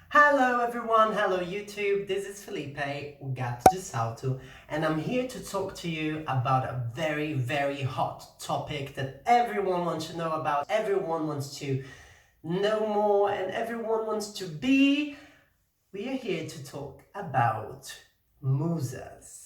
Hello everyone, hello YouTube, this is Felipe, o Gato de Salto, and I'm here to talk to you about a very hot topic that everyone wants to know about, everyone wants to know more, and everyone wants to be. We are here to talk about Musas.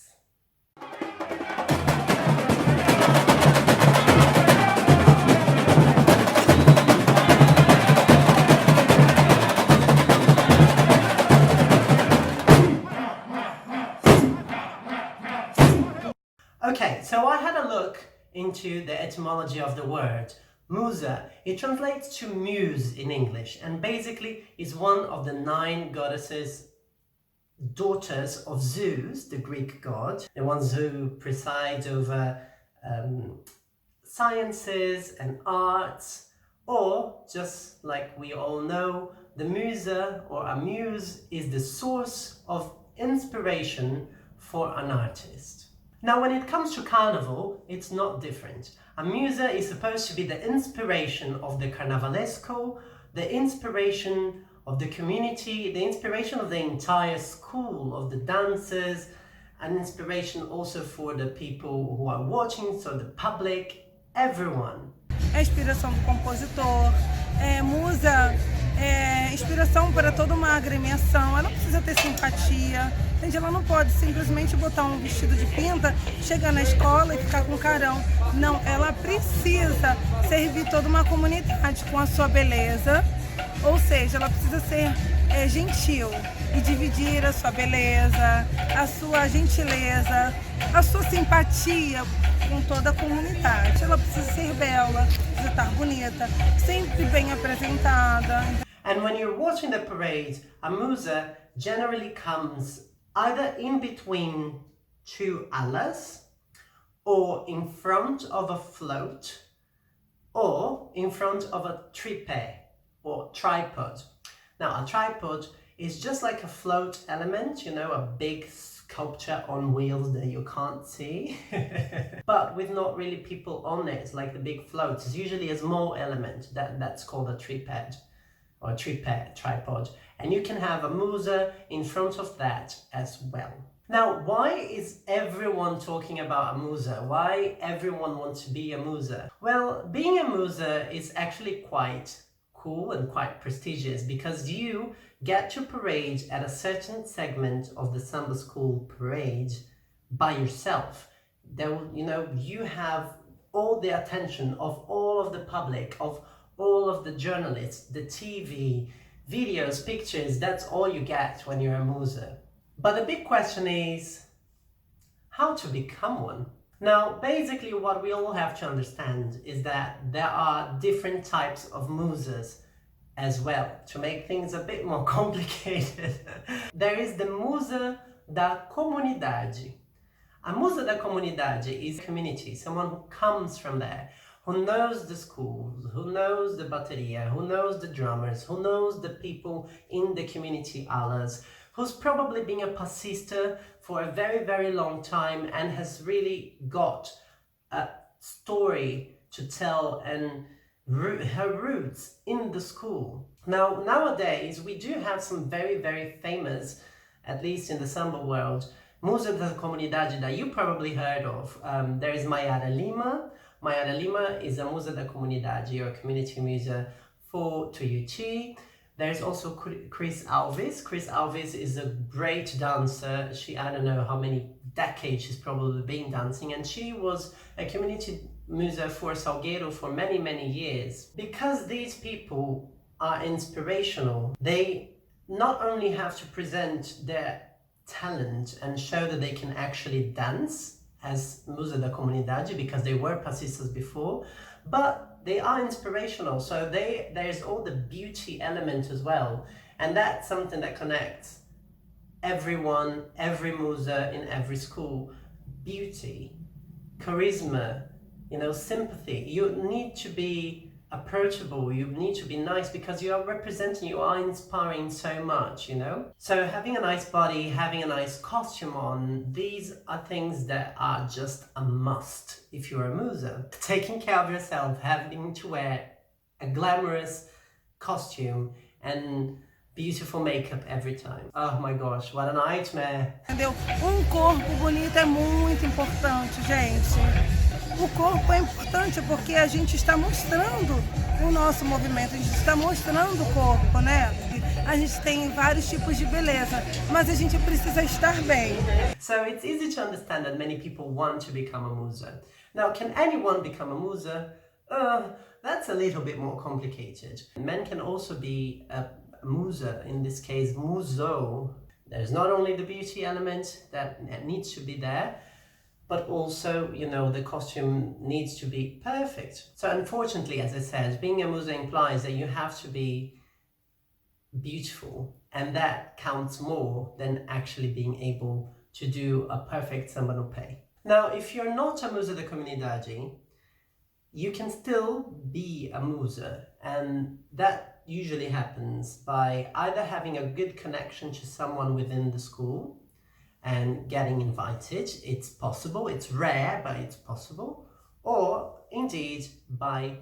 Okay, so I had a look into the etymology of the word Musa. It translates to muse in English and basically is one of the 9 goddesses, daughters of Zeus, the Greek god, the ones who preside over sciences and arts, or just like we all know, the Musa or a muse is the source of inspiration for an artist. Now, when it comes to Carnival, it's not different. A musa is supposed to be the inspiration of the carnavalesco, the inspiration of the community, the inspiration of the entire school, of the dancers, an inspiration also for the people who are watching, so the public, everyone. É a inspiração do compositor, musa é inspiração para toda uma agremiação, ela precisa ter simpatia, entende? Ela não pode simplesmente botar um vestido de pinta, chegar na escola e ficar com carão. Não, ela precisa servir toda uma comunidade com a sua beleza, ou seja, ela precisa ser gentil e dividir a sua beleza, a sua gentileza, a sua simpatia com toda a comunidade. Ela precisa ser bela, precisa estar bonita, sempre bem apresentada. And when you're watching the parade, a musa generally comes either in between 2 alas, or in front of a float, or in front of a tripé or tripod. Now, a tripod is just like a float element, you know, a big sculpture on wheels that you can't see, but with not really people on it, like the big floats. It's usually a small element that's called a tripod or tripod, and you can have a musa in front of that as well. Now, why is everyone talking about a musa? Why everyone wants to be a musa? Well, being a musa is actually quite cool and quite prestigious because you get to parade at a certain segment of the Samba school parade by yourself. You have all the attention of all of the public, of all of the journalists, the TV, videos, pictures. That's all you get when you're a musa. But the big question is how to become one. Now, basically what we all have to understand is that there are different types of musas as well, to make things a bit more complicated. There is the musa da comunidade. A musa da comunidade is a community, someone who comes from there, who knows the schools, who knows the bateria, who knows the drummers, who knows the people in the community alas, who's probably been a passista for a very long time and has really got a story to tell and her roots in the school. Now, nowadays, we do have some very famous, at least in the samba world, Musa da Comunidade that you probably heard of. There is Mayara Lima. Mayara Lima is a Musa da Comunidade, or community musa for Tuiuti. There's also Chris Alves. Chris Alves is a great dancer. I don't know how many decades she's probably been dancing, and she was a community musa for Salgueiro for many years. Because these people are inspirational, they not only have to present their talent and show that they can actually dance as Musa da Comunidade, because they were passistas before, but they are inspirational, so there's all the beauty element as well, and that's something that connects everyone, every musa in every school. Beauty, charisma, sympathy. You need to be approachable, you need to be nice, because you are representing, you are inspiring so much, So having a nice body, having a nice costume on, these are things that are just a must if you're a musa. Taking care of yourself, having to wear a glamorous costume and beautiful makeup every time. Oh my gosh, what a nightmare. Entendeu? Um corpo bonito é muito importante, gente. O corpo é importante porque a gente está mostrando o nosso movimento, a gente está mostrando o corpo, né? A gente tem vários tipos de beleza, mas a gente precisa estar bem. So it's easy to understand that many people want to become a Musa. Now, can anyone become a Musa? That's a little bit more complicated. Men can also be a Musa, in this case, Muso. There's not only the beauty element that needs to be there, but also, you know, the costume needs to be perfect. So unfortunately, as I said, being a Musa implies that you have to be beautiful, and that counts more than actually being able to do a perfect Samba no Pé. Now, if you're not a Musa da Comunidade, you can still be a Musa, and that usually happens by either having a good connection to someone within the school and getting invited. It's possible, it's rare, but it's possible. Or indeed by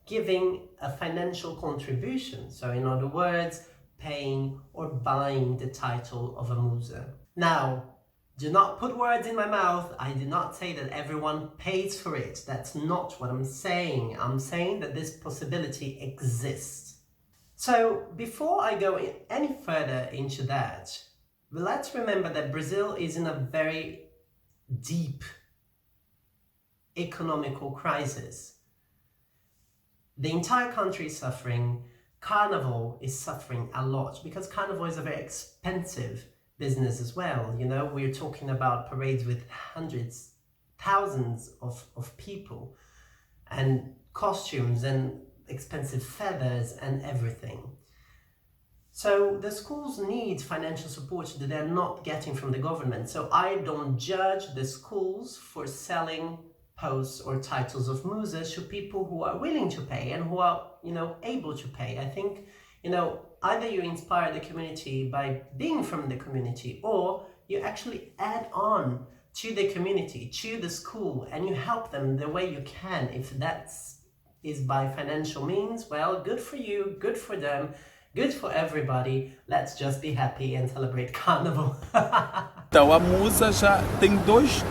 giving a financial contribution. So in other words, paying or buying the title of a Musa. Now, do not put words in my mouth. I did not say that everyone pays for it. That's not what I'm saying. I'm saying that this possibility exists. So before I go any further into that, let's remember that Brazil is in a very deep economical crisis. The entire country is suffering. Carnival is suffering a lot because Carnival is a very expensive business as well. You know, we're talking about parades with hundreds, thousands of people and costumes and expensive feathers and everything. So the schools need financial support that they're not getting from the government. So I don't judge the schools for selling posts or titles of Musas to people who are willing to pay and who are, you know, able to pay. I think, you know, either you inspire the community by being from the community, or you actually add on to the community, to the school, and you help them the way you can. If that is by financial means, well, good for you, good for them, good for everybody. Let's just be happy and celebrate Carnival. Então, a Musa já tem dois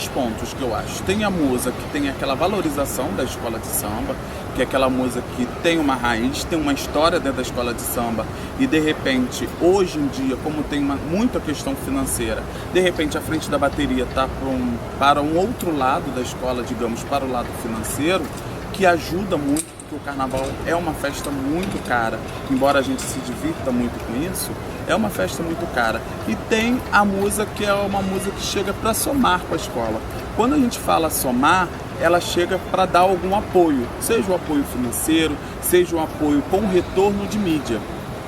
pontos que eu acho. Tem a Musa que tem aquela valorização da escola de samba, que é aquela Musa que tem uma raiz, tem uma história dentro da escola de samba e de repente, hoje em dia, como tem muita questão financeira, de repente a frente da bateria está para um outro lado da escola, digamos, para o lado financeiro, que ajuda muito, porque o carnaval é uma festa muito cara, embora a gente se divirta muito com isso, é uma festa muito cara. E tem a Musa, que é uma Musa que chega para somar com a escola. Quando a gente fala somar, ela chega para dar algum apoio, seja o apoio financeiro, seja um apoio com retorno de mídia,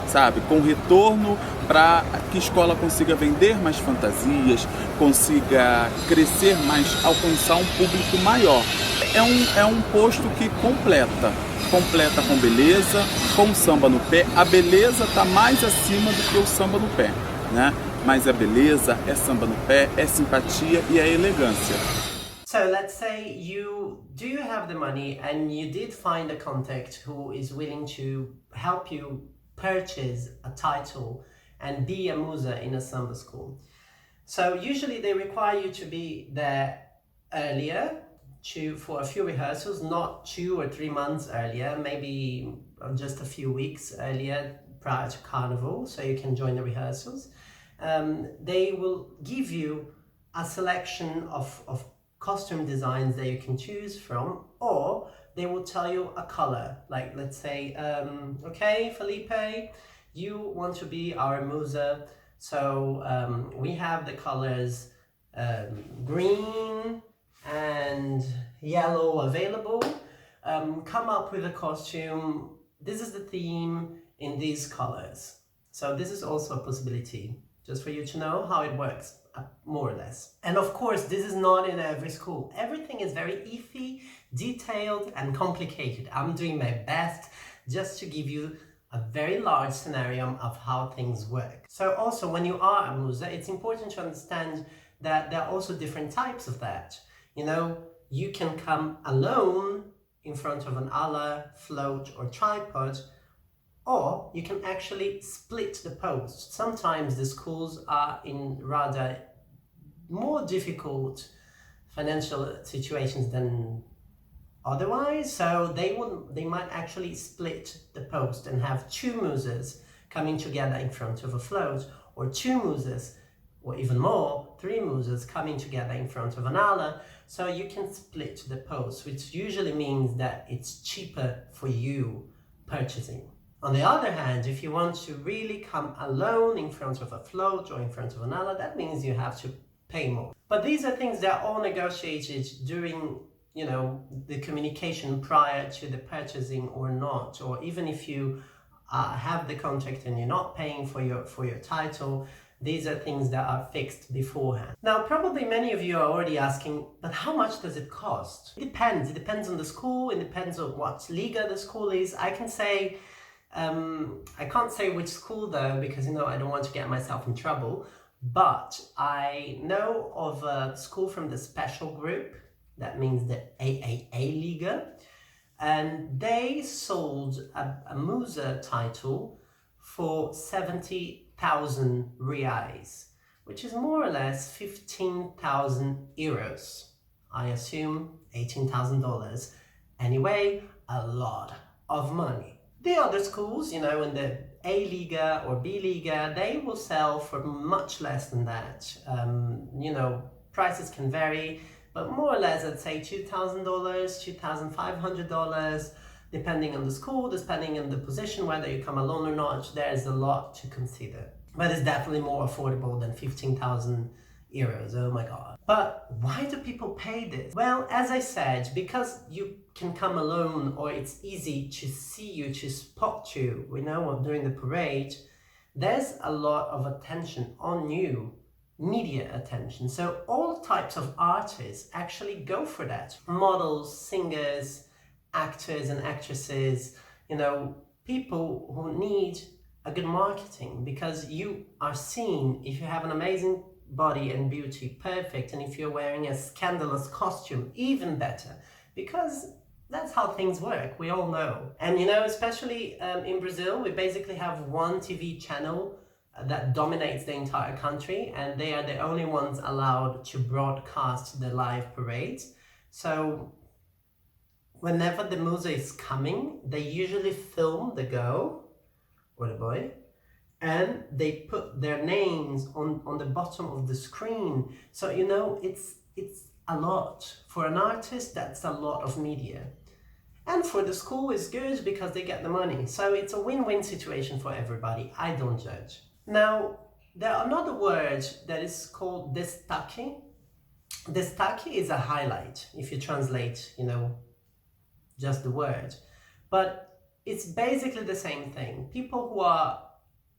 sabe? Com retorno para que a escola consiga vender mais fantasias, consiga crescer mais, alcançar um público maior. É um posto que completa com beleza, com samba no pé. A beleza está mais acima do que o samba no pé, né? Mas é beleza, é samba no pé, é simpatia e é elegância. So let's say do you have the money and you did find a contact who is willing to help you purchase a title and be a Musa in a samba school. So usually they require you to be there earlier for a few rehearsals, not 2 or 3 months earlier, maybe just a few weeks earlier prior to Carnival, so you can join the rehearsals. They will give you a selection of costume designs that you can choose from, or they will tell you a color, like let's say, okay, Felipe, you want to be our Musa, so we have the colors green and yellow available. Come up with a costume. This is the theme in these colors. So this is also a possibility, just for you to know how it works, more or less. And of course, this is not in every school. Everything is very iffy, detailed, and complicated. I'm doing my best just to give you a very large scenario of how things work. So also, when you are a Musa, it's important to understand that there are also different types of that. You know, you can come alone in front of an ala, float, or tripod, Or you can actually split the post. Sometimes the schools are in rather more difficult financial situations than otherwise, so they might actually split the post and have two Musas coming together in front of a float, or two Musas, or even more, three Musas coming together in front of an ala. So you can split the post, which usually means that it's cheaper for you purchasing. On the other hand, if you want to really come alone in front of a float or in front of an ala, that means you have to pay more. But these are things that are all negotiated during, you know, the communication prior to the purchasing or not, or even if you have the contract and you're not paying for your title. These are things that are fixed beforehand. Now, probably many of you are already asking, but how much does it cost? It depends on the school, it depends on what liga the school is. I can say, I can't say which school though, because, you know, I don't want to get myself in trouble, but I know of a school from the special group, that means the AAA Liga, and they sold a Musa title for 70,000 reais, which is more or less 15,000 euros. I assume $18,000. Anyway, a lot of money. The other schools, you know, in the A Liga or B Liga, they will sell for much less than that. You know, prices can vary, but more or less I'd say $2,000, $2,500, depending on the school, depending on the position, whether you come alone or not. There's a lot to consider. But it's definitely more affordable than 15,000 euros, oh my god. But why do people pay this? Well, as I said, because you can come alone, or it's easy to see you, to spot you, you know, during the parade, there's a lot of attention on you, media attention. So all types of artists actually go for that. Models, singers, actors and actresses, you know, people who need a good marketing, because you are seen if you have an amazing body and beauty, perfect, and if you're wearing a scandalous costume, even better, because that's how things work, we all know. And you know, especially in Brazil, we basically have one TV channel that dominates the entire country, and they are the only ones allowed to broadcast the live parades. So whenever the Musa is coming, they usually film the girl or the boy, and they put their names on the bottom of the screen. So, you know, it's a lot. For an artist, that's a lot of media. And for the school, it's good because they get the money. So it's a win-win situation for everybody. I don't judge. Now, there's another word that is called destaque. Destaque is a highlight, if you translate, you know, just the word. But it's basically the same thing. People who are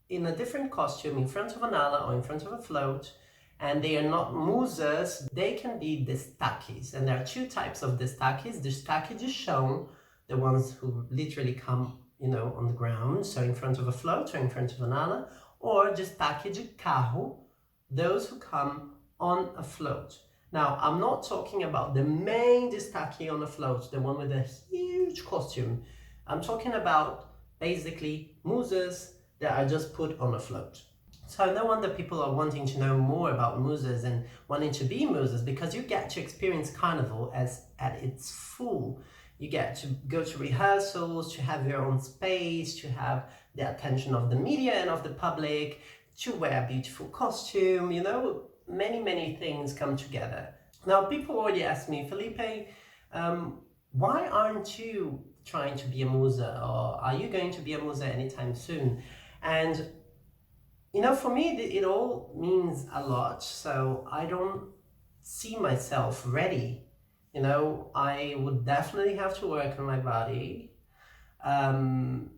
in a different costume in front of an ala or in front of a float, and they are not Musas, they can be destaques. And there are two types of destaques. Destaque de chão, the ones who literally come, you know, on the ground, so in front of a float or in front of an ala, or destaque de carro, those who come on a float. Now, I'm not talking about the main destaque on a float, the one with a huge costume. I'm talking about basically Musas that are just put on a float. So no wonder people are wanting to know more about Musas and wanting to be Musas, because you get to experience Carnival at its full. You get to go to rehearsals, to have your own space, to have the attention of the media and of the public, to wear a beautiful costume, you know, many things come together. Now, people already ask me, Felipe, why aren't you trying to be a Musa, or are you going to be a Musa anytime soon? And you know, for me, it all means a lot, so I don't see myself ready. You know, I would definitely have to work on my body, on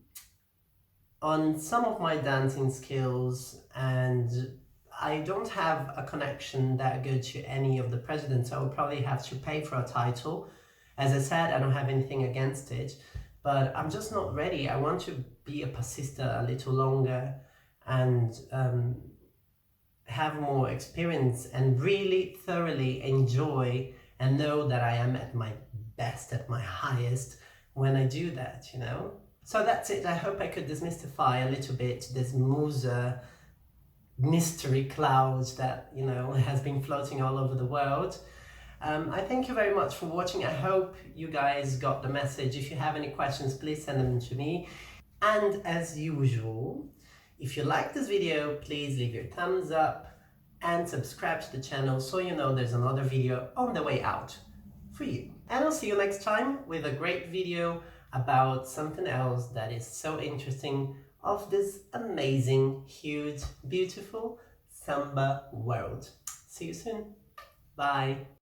some of my dancing skills, and I don't have a connection that good to any of the presidents. I would probably have to pay for a title. As I said, I don't have anything against it, but I'm just not ready. I want to be a passista a little longer and have more experience and really thoroughly enjoy and know that I am at my best, at my highest when I do that, you know? So that's it. I hope I could demystify a little bit this Musa mystery cloud that, you know, has been floating all over the world. I thank you very much for watching. I hope you guys got the message. If you have any questions, please send them to me. And as usual, if you like this video, please leave your thumbs up and subscribe to the channel so you know there's another video on the way out for you. And I'll see you next time with a great video about something else that is so interesting of this amazing, huge, beautiful Samba world. See you soon. Bye.